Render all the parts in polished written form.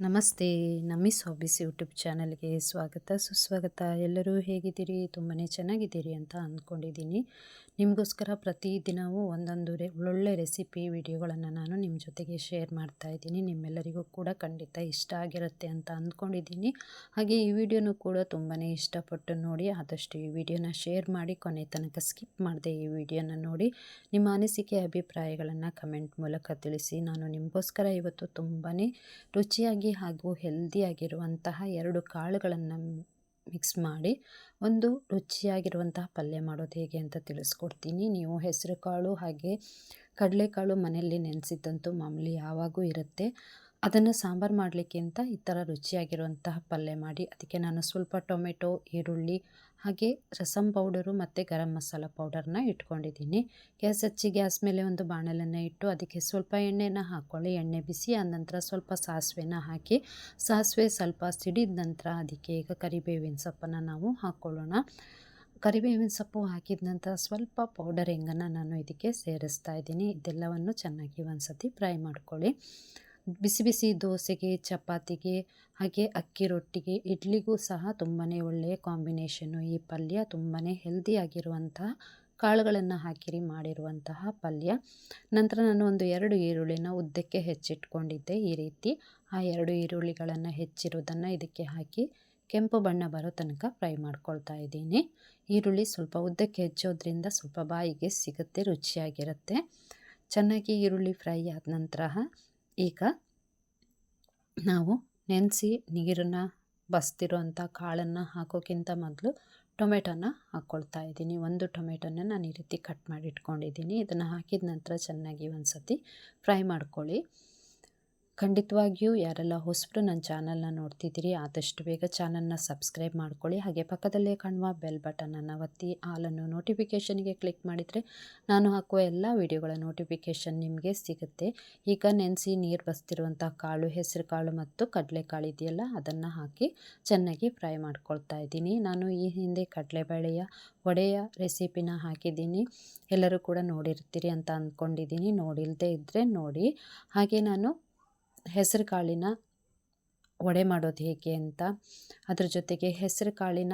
ನಮಸ್ತೆ. ನಮ್ಮಿಸ್ hobbies YouTube ಚಾನಲ್ಗೆ ಸ್ವಾಗತ ಸುಸ್ವಾಗತ. ಎಲ್ಲರೂ ಹೇಗಿದ್ದೀರಿ? ತುಂಬಾ ಚೆನ್ನಾಗಿದ್ದೀರಿ ಅಂತ ಅಂದ್ಕೊಂಡಿದ್ದೀನಿ. ನಿಮಗೋಸ್ಕರ ಪ್ರತಿದಿನವೂ ಒಂದೊಂದು ಒಳ್ಳೊಳ್ಳೆ ರೆಸಿಪಿ ವಿಡಿಯೋಗಳನ್ನು ನಾನು ನಿಮ್ಮ ಜೊತೆಗೆ ಶೇರ್ ಮಾಡ್ತಾ ಇದ್ದೀನಿ. ನಿಮ್ಮೆಲ್ಲರಿಗೂ ಕೂಡ ಖಂಡಿತ ಇಷ್ಟ ಆಗಿರುತ್ತೆ ಅಂತ ಅಂದ್ಕೊಂಡಿದ್ದೀನಿ. ಹಾಗೆ ಈ ವಿಡಿಯೋನೂ ಕೂಡ ತುಂಬಾ ಇಷ್ಟಪಟ್ಟು ನೋಡಿ. ಆದಷ್ಟು ಈ ವಿಡಿಯೋನ ಶೇರ್ ಮಾಡಿ, ಕೊನೆ ತನಕ ಸ್ಕಿಪ್ ಮಾಡದೆ ಈ ವಿಡಿಯೋನ ನೋಡಿ. ನಿಮ್ಮ ಅನಿಸಿಕೆ ಅಭಿಪ್ರಾಯಗಳನ್ನು ಕಮೆಂಟ್ ಮೂಲಕ ತಿಳಿಸಿ. ನಾನು ನಿಮಗೋಸ್ಕರ ಇವತ್ತು ತುಂಬಾ ರುಚಿಯಾಗಿ ಹಾಗೂ ಹೆಲ್ದಿಯಾಗಿರುವಂತಹ 2 ಕಾಳುಗಳನ್ನು ಮಿಕ್ಸ್ ಮಾಡಿ ಒಂದು ರುಚಿಯಾಗಿರುವಂತಹ ಪಲ್ಯ ಮಾಡೋದು ಹೇಗೆ ಅಂತ ತಿಳಿಸ್ಕೊಡ್ತೀನಿ. ನೀವು ಹೆಸರು ಕಾಳು ಹಾಗೆ ಕಡಲೆಕಾಳು ಮನೆಯಲ್ಲಿ ನೆನೆಸಿದ್ದಂತೂ ಮಾಮೂಲಿ ಯಾವಾಗೂ ಇರುತ್ತೆ. ಅದನ್ನು ಸಾಂಬಾರು ಮಾಡಲಿಕ್ಕೆ ಅಂತ ಈ ಥರ ರುಚಿಯಾಗಿರುವಂತಹ ಪಲ್ಯ ಮಾಡಿ. ಅದಕ್ಕೆ ನಾನು ಸ್ವಲ್ಪ ಟೊಮೆಟೊ, ಈರುಳ್ಳಿ ಹಾಗೆ ರಸಂ ಪೌಡರು ಮತ್ತು ಗರಂ ಮಸಾಲ ಪೌಡರ್ನ ಇಟ್ಕೊಂಡಿದ್ದೀನಿ. ಗ್ಯಾಸ್ ಹಚ್ಚಿ ಗ್ಯಾಸ್ ಮೇಲೆ ಒಂದು ಬಾಣಲೆಯನ್ನು ಇಟ್ಟು ಅದಕ್ಕೆ ಸ್ವಲ್ಪ ಎಣ್ಣೆನ ಹಾಕ್ಕೊಳ್ಳಿ. ಎಣ್ಣೆ ಬಿಸಿ ಆದ ನಂತರ ಸ್ವಲ್ಪ ಸಾಸಿವೆನ ಹಾಕಿ, ಸಾಸಿವೆ ಸ್ವಲ್ಪ ಸಿಡಿದ ನಂತರ ಅದಕ್ಕೆ ಈಗ ಕರಿಬೇವಿನ ಸೊಪ್ಪನ್ನು ನಾವು ಹಾಕ್ಕೊಳ್ಳೋಣ. ಕರಿಬೇವಿನ ಸೊಪ್ಪು ಹಾಕಿದ ನಂತರ ಸ್ವಲ್ಪ ಪೌಡರ್ ಹಿಂಗನ್ನು ನಾನು ಇದಕ್ಕೆ ಸೇರಿಸ್ತಾ ಇದ್ದೀನಿ. ಇದೆಲ್ಲವನ್ನು ಚೆನ್ನಾಗಿ ಒಂದು ಸತಿ ಫ್ರೈ ಮಾಡ್ಕೊಳ್ಳಿ. ಬಿಸಿ ಬಿಸಿ ದೋಸೆಗೆ, ಚಪಾತಿಗೆ ಹಾಗೆ ಅಕ್ಕಿ ರೊಟ್ಟಿಗೆ, ಇಡ್ಲಿಗೂ ಸಹ ತುಂಬಾ ಒಳ್ಳೆಯ ಕಾಂಬಿನೇಷನ್ನು ಈ ಪಲ್ಯ. ತುಂಬಾ ಹೆಲ್ದಿಯಾಗಿರುವಂತಹ ಕಾಳುಗಳನ್ನು ಹಾಕಿರಿ ಮಾಡಿರುವಂತಹ ಪಲ್ಯ. ನಂತರ ನಾನು ಒಂದು 2 ಈರುಳ್ಳಿನ ಉದ್ದಕ್ಕೆ ಹೆಚ್ಚಿಟ್ಕೊಂಡಿದ್ದೆ ಈ ರೀತಿ. ಆ 2 ಈರುಳ್ಳಿಗಳನ್ನು ಹೆಚ್ಚಿರೋದನ್ನು ಇದಕ್ಕೆ ಹಾಕಿ ಕೆಂಪು ಬಣ್ಣ ಬರೋ ತನಕ ಫ್ರೈ ಮಾಡ್ಕೊಳ್ತಾ ಇದ್ದೀನಿ. ಈರುಳ್ಳಿ ಸ್ವಲ್ಪ ಉದ್ದಕ್ಕೆ ಹೆಚ್ಚೋದ್ರಿಂದ ಸ್ವಲ್ಪ ಬಾಯಿಗೆ ಸಿಗುತ್ತೆ, ರುಚಿಯಾಗಿರುತ್ತೆ. ಚೆನ್ನಾಗಿ ಈರುಳ್ಳಿ ಫ್ರೈ ಆದ ನಂತರ ಈಗ ನಾವು ನೆನೆಸಿ ನೀರನ್ನು ಬಸ್ತಿರೋ ಅಂಥ ಕಾಳನ್ನು ಹಾಕೋಕ್ಕಿಂತ ಮೊದಲು ಟೊಮೆಟೊನ ಹಾಕ್ಕೊಳ್ತಾ ಇದ್ದೀನಿ. ಒಂದು ಟೊಮೆಟೊನ ನಾನು ಈ ರೀತಿ ಕಟ್ ಮಾಡಿ ಇಟ್ಕೊಂಡಿದ್ದೀನಿ. ಇದನ್ನು ಹಾಕಿದ ನಂತರ ಚೆನ್ನಾಗಿ ಒಂದು ಸತಿ ಫ್ರೈ ಮಾಡ್ಕೊಳ್ಳಿ. ಖಂಡಿತವಾಗಿಯೂ ಯಾರೆಲ್ಲ ಹೊಸಬರು ನನ್ನ ಚಾನಲ್ನ ನೋಡ್ತಿದ್ದೀರಿ ಆದಷ್ಟು ಬೇಗ ಚಾನಲ್ನ ಸಬ್ಸ್ಕ್ರೈಬ್ ಮಾಡ್ಕೊಳ್ಳಿ. ಹಾಗೆ ಪಕ್ಕದಲ್ಲೇ ಕಾಣುವ ಬೆಲ್ ಬಟನನ್ನು ಒತ್ತಿ ಆಲನ್ನು ನೋಟಿಫಿಕೇಷನ್ಗೆ ಕ್ಲಿಕ್ ಮಾಡಿದರೆ ನಾನು ಹಾಕುವ ಎಲ್ಲ ವಿಡಿಯೋಗಳ ನೋಟಿಫಿಕೇಷನ್ ನಿಮಗೆ ಸಿಗುತ್ತೆ. ಈಗ ನೆನೆಸಿ ನೀರು ಬಸ್ತಿರುವಂಥ ಕಾಳು, ಹೆಸರು ಕಾಳು ಮತ್ತು ಕಡಲೆಕಾಳು ಇದೆಯಲ್ಲ ಅದನ್ನು ಹಾಕಿ ಚೆನ್ನಾಗಿ ಫ್ರೈ ಮಾಡ್ಕೊಳ್ತಾ ಇದ್ದೀನಿ. ನಾನು ಈ ಹಿಂದೆ ಕಡಲೆಬೇಳೆಯ ವಡೆಯ ರೆಸಿಪಿನ ಹಾಕಿದ್ದೀನಿ. ಎಲ್ಲರೂ ಕೂಡ ನೋಡಿರ್ತೀರಿ ಅಂತ ಅಂದ್ಕೊಂಡಿದ್ದೀನಿ. ನೋಡಿಲ್ಲದೆ ಇದ್ದರೆ ನೋಡಿ. ಹಾಗೆ ನಾನು ಹೆಸರು ಕಾಳಿನ ವಡೆ ಮಾಡೋದು ಹೇಗೆ ಅಂತ, ಅದ್ರ ಜೊತೆಗೆ ಹೆಸರು ಕಾಳಿನ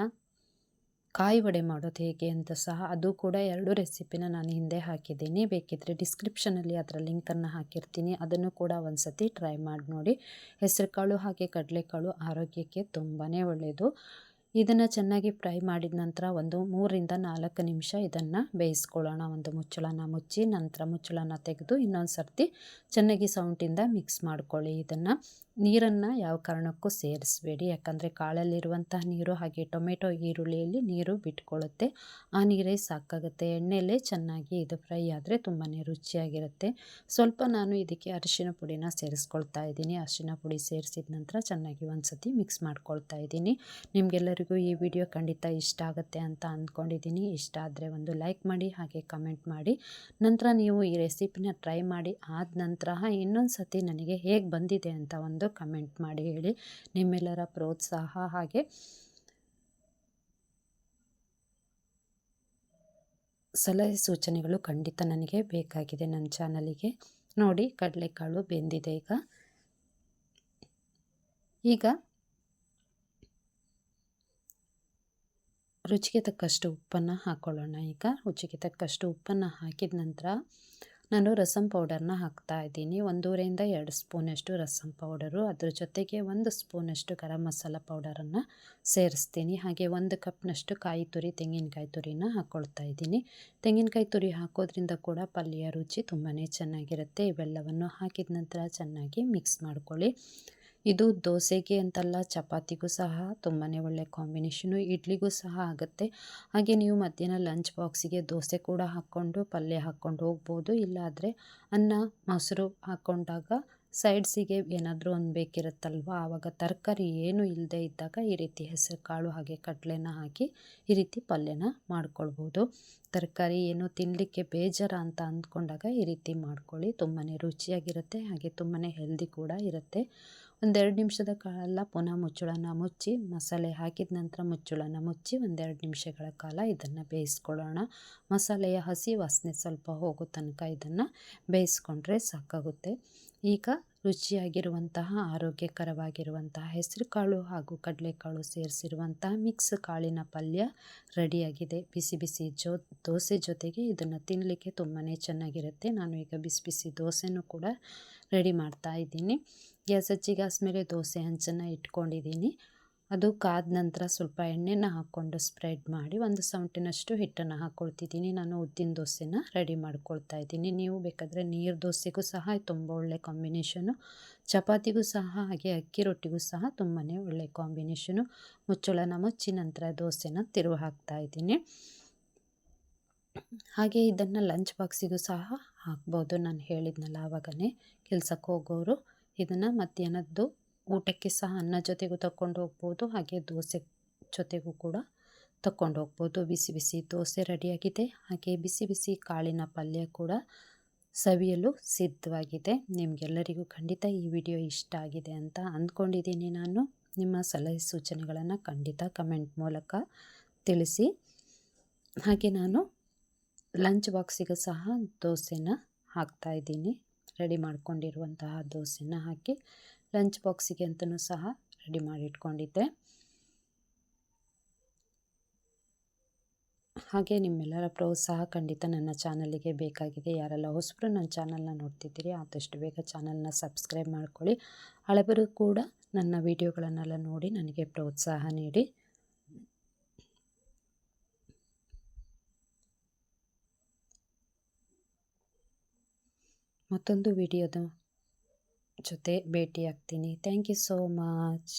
ಕಾಯಿ ವಡೆ ಮಾಡೋದು ಹೇಗೆ ಅಂತ ಸಹ ಅದು ಕೂಡ 2 ರೆಸಿಪಿನ ನಾನು ಹಿಂದೆ ಹಾಕಿದ್ದೀನಿ. ಬೇಕಿದ್ದರೆ ಡಿಸ್ಕ್ರಿಪ್ಷನಲ್ಲಿ ಅದರ ಲಿಂಕನ್ನು ಹಾಕಿರ್ತೀನಿ. ಅದನ್ನು ಕೂಡ ಒಂದು ಸತಿ ಟ್ರೈ ಮಾಡಿ ನೋಡಿ. ಹೆಸರು ಕಾಳು ಹಾಗೆ ಕಡಲೆಕಾಳು ಆರೋಗ್ಯಕ್ಕೆ ತುಂಬಾ ಒಳ್ಳೆಯದು. ಇದನ್ನು ಚೆನ್ನಾಗಿ ಫ್ರೈ ಮಾಡಿದ ನಂತರ ಒಂದು 3ರಿಂದ 4 ನಿಮಿಷ ಇದನ್ನು ಬೇಯಿಸ್ಕೊಳ್ಳೋಣ. ಒಂದು ಮುಚ್ಚಳನ ಮುಚ್ಚಿ ನಂತರ ಮುಚ್ಚಳನ ತೆಗೆದು ಇನ್ನೊಂದು ಸರ್ತಿ ಚೆನ್ನಾಗಿ ಸೌಂಟಿಂದ ಮಿಕ್ಸ್ ಮಾಡ್ಕೊಳ್ಳಿ. ಇದನ್ನು ನೀರನ್ನು ಯಾವ ಕಾರಣಕ್ಕೂ ಸೇರಿಸಬೇಡಿ, ಯಾಕಂದರೆ ಕಾಳಲ್ಲಿರುವಂತಹ ನೀರು ಹಾಗೆ ಟೊಮೆಟೊ ಈರುಳ್ಳಿಯಲ್ಲಿ ನೀರು ಬಿಟ್ಕೊಳ್ಳುತ್ತೆ. ಆ ನೀರೇ ಸಾಕಾಗುತ್ತೆ. ಎಣ್ಣೆಯಲ್ಲೇ ಚೆನ್ನಾಗಿ ಇದು ಫ್ರೈ ಆದರೆ ತುಂಬಾ ರುಚಿಯಾಗಿರುತ್ತೆ. ಸ್ವಲ್ಪ ನಾನು ಇದಕ್ಕೆ ಅರಿಶಿನ ಪುಡಿನ ಸೇರಿಸ್ಕೊಳ್ತಾ ಇದ್ದೀನಿ. ಅರಿಶಿನ ಪುಡಿ ಸೇರಿಸಿದ ನಂತರ ಚೆನ್ನಾಗಿ ಒಂದು ಸತಿ ಮಿಕ್ಸ್ ಮಾಡ್ಕೊಳ್ತಾ ಇದ್ದೀನಿ. ನಿಮಗೆಲ್ಲರಿಗೂ ಈ ವಿಡಿಯೋ ಖಂಡಿತ ಇಷ್ಟ ಆಗುತ್ತೆ ಅಂತ ಅಂದ್ಕೊಂಡಿದ್ದೀನಿ. ಇಷ್ಟ ಆದರೆ ಒಂದು ಲೈಕ್ ಮಾಡಿ ಹಾಗೆ ಕಮೆಂಟ್ ಮಾಡಿ. ನಂತರ ನೀವು ಈ ರೆಸಿಪಿನ ಟ್ರೈ ಮಾಡಿ ಆದ ನಂತರ ಇನ್ನೊಂದು ಸತಿ ನನಗೆ ಹೇಗೆ ಬಂದಿದೆ ಅಂತ ಒಂದು ಕಮೆಂಟ್ ಮಾಡಿ ಹೇಳಿ. ನಿಮ್ಮೆಲ್ಲರ ಪ್ರೋತ್ಸಾಹ ಹಾಗೆ ಸಲಹೆ ಸೂಚನೆಗಳು ಖಂಡಿತ ನನಗೆ ಬೇಕಾಗಿದೆ ನನ್ನ ಚಾನಲಿಗೆ. ನೋಡಿ, ಕಡಲೆಕಾಳು ಬೆಂದಿದೆ. ಈಗ ರುಚಿಗೆ ತಕ್ಕಷ್ಟು ಉಪ್ಪನ್ನು ಹಾಕ್ಕೊಳ್ಳೋಣ. ಈಗ ರುಚಿಗೆ ತಕ್ಕಷ್ಟು ಉಪ್ಪನ್ನು ಹಾಕಿದ ನಂತರ ನಾನು ರಸಂ ಪೌಡರ್ನ ಹಾಕ್ತಾ ಇದ್ದೀನಿ. 1.5ರಿಂದ 2 ಸ್ಪೂನಷ್ಟು ರಸಂ ಪೌಡರು, ಅದ್ರ ಜೊತೆಗೆ 1 ಸ್ಪೂನಷ್ಟು ಗರಂ ಮಸಾಲ ಪೌಡರನ್ನು ಸೇರಿಸ್ತೀನಿ. ಹಾಗೆ 1 ಕಪ್ನಷ್ಟು ಕಾಯಿ ತುರಿ, ತೆಂಗಿನಕಾಯಿ ತುರಿನ ಹಾಕ್ಕೊಳ್ತಾ ಇದ್ದೀನಿ. ತೆಂಗಿನಕಾಯಿ ತುರಿ ಹಾಕೋದ್ರಿಂದ ಕೂಡ ಪಲ್ಯ ರುಚಿ ತುಂಬಾ ಚೆನ್ನಾಗಿರುತ್ತೆ. ಇವೆಲ್ಲವನ್ನು ಹಾಕಿದ ನಂತರ ಚೆನ್ನಾಗಿ ಮಿಕ್ಸ್ ಮಾಡ್ಕೊಳ್ಳಿ. ಇದು ದೋಸೆಗೆ ಅಂತಲ್ಲ, ಚಪಾತಿಗೂ ಸಹ ತುಂಬಾ ಒಳ್ಳೆ ಕಾಂಬಿನೇಷನು, ಇಡ್ಲಿಗೂ ಸಹ ಆಗುತ್ತೆ. ಹಾಗೆ ನೀವು ಮಧ್ಯಾಹ್ನ ಲಂಚ್ ಬಾಕ್ಸಿಗೆ ದೋಸೆ ಕೂಡ ಹಾಕ್ಕೊಂಡು ಪಲ್ಯ ಹಾಕ್ಕೊಂಡು ಹೋಗ್ಬೋದು. ಇಲ್ಲಾದರೆ ಅನ್ನ ಮೊಸರು ಹಾಕ್ಕೊಂಡಾಗ ಸೈಡ್ಸಿಗೆ ಏನಾದರೂ ಒಂದು ಬೇಕಿರುತ್ತಲ್ವ, ಆವಾಗ ತರಕಾರಿ ಏನು ಇಲ್ಲದೆ ಇದ್ದಾಗ ಈ ರೀತಿ ಹೆಸರು ಕಾಳು ಹಾಗೆ ಕಡಲೆನ ಹಾಕಿ ಈ ರೀತಿ ಪಲ್ಯನ ಮಾಡ್ಕೊಳ್ಬೋದು. ತರಕಾರಿ ಏನು ತಿನ್ನಲಿಕ್ಕೆ ಬೇಜಾರ ಅಂತ ಅಂದ್ಕೊಂಡಾಗ ಈ ರೀತಿ ಮಾಡ್ಕೊಳ್ಳಿ. ತುಂಬಾ ರುಚಿಯಾಗಿರುತ್ತೆ ಹಾಗೆ ತುಂಬಾ ಹೆಲ್ದಿ ಕೂಡ ಇರುತ್ತೆ. 1-2 ನಿಮಿಷದ ಕಾಲ ಪುನಃ ಮುಚ್ಚಳನ ಮುಚ್ಚಿ ಮಸಾಲೆ ಹಾಕಿದ ನಂತರ ಮುಚ್ಚಳನ ಮುಚ್ಚಿ 1-2 ನಿಮಿಷಗಳ ಕಾಲ ಇದನ್ನು ಬೇಯಿಸ್ಕೊಳ್ಳೋಣ. ಮಸಾಲೆಯ ಹಸಿ ವಾಸನೆ ಸ್ವಲ್ಪ ಹೋಗೋ ತನಕ ಇದನ್ನು ಬೇಯಿಸ್ಕೊಂಡ್ರೆ ಸಾಕಾಗುತ್ತೆ. ಈಗ ರುಚಿಯಾಗಿರುವಂತಹ ಆರೋಗ್ಯಕರವಾಗಿರುವಂತಹ ಹೆಸರುಕಾಳು ಹಾಗೂ ಕಡಲೆಕಾಳು ಸೇರಿಸಿರುವಂತಹ ಮಿಕ್ಸ್ ಕಾಳಿನ ಪಲ್ಯ ರೆಡಿಯಾಗಿದೆ. ಬಿಸಿ ಬಿಸಿ ದೋಸೆ ಜೊತೆಗೆ ಇದನ್ನು ತಿನ್ನಲಿಕ್ಕೆ ತುಂಬಾ ಚೆನ್ನಾಗಿರುತ್ತೆ. ನಾನು ಈಗ ಬಿಸಿ ಬಿಸಿ ದೋಸೆನೂ ಕೂಡ ರೆಡಿ ಮಾಡ್ತಾ ಇದ್ದೀನಿ. ಗ್ಯಾಸ್ ಮೇಲೆ ದೋಸೆ ಹಂಚನ್ನು ಇಟ್ಕೊಂಡಿದ್ದೀನಿ. ಅದು ಕಾದ ನಂತರ ಸ್ವಲ್ಪ ಎಣ್ಣೆನ ಹಾಕ್ಕೊಂಡು ಸ್ಪ್ರೆಡ್ ಮಾಡಿ ಒಂದು ಸೌಟಿನಷ್ಟು ಹಿಟ್ಟನ್ನು ಹಾಕ್ಕೊಳ್ತಿದ್ದೀನಿ. ನಾನು ಉದ್ದಿನ ದೋಸೆನ ರೆಡಿ ಮಾಡ್ಕೊಳ್ತಾ ಇದ್ದೀನಿ. ನೀವು ಬೇಕಾದರೆ ನೀರು ದೋಸೆಗೂ ಸಹ ತುಂಬ ಒಳ್ಳೆ ಕಾಂಬಿನೇಷನು, ಚಪಾತಿಗೂ ಸಹ ಹಾಗೆ ಅಕ್ಕಿ ರೊಟ್ಟಿಗೂ ಸಹ ತುಂಬಾ ಒಳ್ಳೆ ಕಾಂಬಿನೇಷನು. ಮುಚ್ಚಳನ ಮುಚ್ಚಿ ನಂತರ ದೋಸೆನ ತಿರುವು ಹಾಕ್ತಾ ಇದ್ದೀನಿ. ಹಾಗೆ ಇದನ್ನು ಲಂಚ್ ಬಾಕ್ಸಿಗೂ ಸಹ ಹಾಕ್ಬೋದು. ನಾನು ಹೇಳಿದ್ನಲ್ಲ ಆವಾಗನೇ ಕೆಲ್ಸಕ್ಕೆ ಹೋಗೋರು ಇದನ್ನು ಮಧ್ಯಾಹ್ನದ್ದು ಊಟಕ್ಕೆ ಸಹ ಅನ್ನ ಜೊತೆಗೂ ತಗೊಂಡು ಹೋಗ್ಬೋದು, ಹಾಗೆ ದೋಸೆ ಜೊತೆಗೂ ಕೂಡ ತಗೊಂಡು ಹೋಗ್ಬೋದು. ಬಿಸಿ ಬಿಸಿ ದೋಸೆ ರೆಡಿಯಾಗಿದೆ. ಹಾಗೆ ಬಿಸಿ ಬಿಸಿ ಕಾಳಿನ ಪಲ್ಯ ಕೂಡ ಸವಿಯಲು ಸಿದ್ಧವಾಗಿದೆ. ನಿಮಗೆಲ್ಲರಿಗೂ ಖಂಡಿತ ಈ ವಿಡಿಯೋ ಇಷ್ಟ ಆಗಿದೆ ಅಂತ ಅಂದ್ಕೊಂಡಿದ್ದೀನಿ. ನಾನು ನಿಮ್ಮ ಸಲಹೆ ಸೂಚನೆಗಳನ್ನು ಖಂಡಿತ ಕಮೆಂಟ್ ಮೂಲಕ ತಿಳಿಸಿ. ಹಾಗೆ ನಾನು ಲಂಚ್ ಬಾಕ್ಸಿಗೆ ಸಹ ದೋಸೆನ ಹಾಕ್ತಾಯಿದ್ದೀನಿ. ರೆಡಿ ಮಾಡ್ಕೊಂಡಿರುವಂತಹ ದೋಸೆನ ಹಾಕಿ ಲಂಚ್ ಬಾಕ್ಸಿಗೆ ಅಂತಲೂ ಸಹ ರೆಡಿ ಮಾಡಿ ಇಟ್ಕೊಂಡಿದ್ದೆ. ಹಾಗೆ ನಿಮ್ಮೆಲ್ಲರ ಪ್ರೋತ್ಸಾಹ ಖಂಡಿತ ನನ್ನ ಚಾನಲಿಗೆ ಬೇಕಾಗಿದೆ. ಯಾರೆಲ್ಲ ಹೊಸಬರು ನನ್ನ ಚಾನಲ್ನ ನೋಡ್ತಿದ್ದೀರಿ ಆದಷ್ಟು ಬೇಗ ಚಾನಲ್ನ ಸಬ್ಸ್ಕ್ರೈಬ್ ಮಾಡ್ಕೊಳ್ಳಿ. ಹಳಬರು ಕೂಡ ನನ್ನ ವಿಡಿಯೋಗಳನ್ನೆಲ್ಲ ನೋಡಿ ನನಗೆ ಪ್ರೋತ್ಸಾಹ ನೀಡಿ. ಮತ್ತೊಂದು ವಿಡಿಯೋದ ಜೊತೆ ಭೇಟಿಯಾಗ್ತೀನಿ. Thank you so much.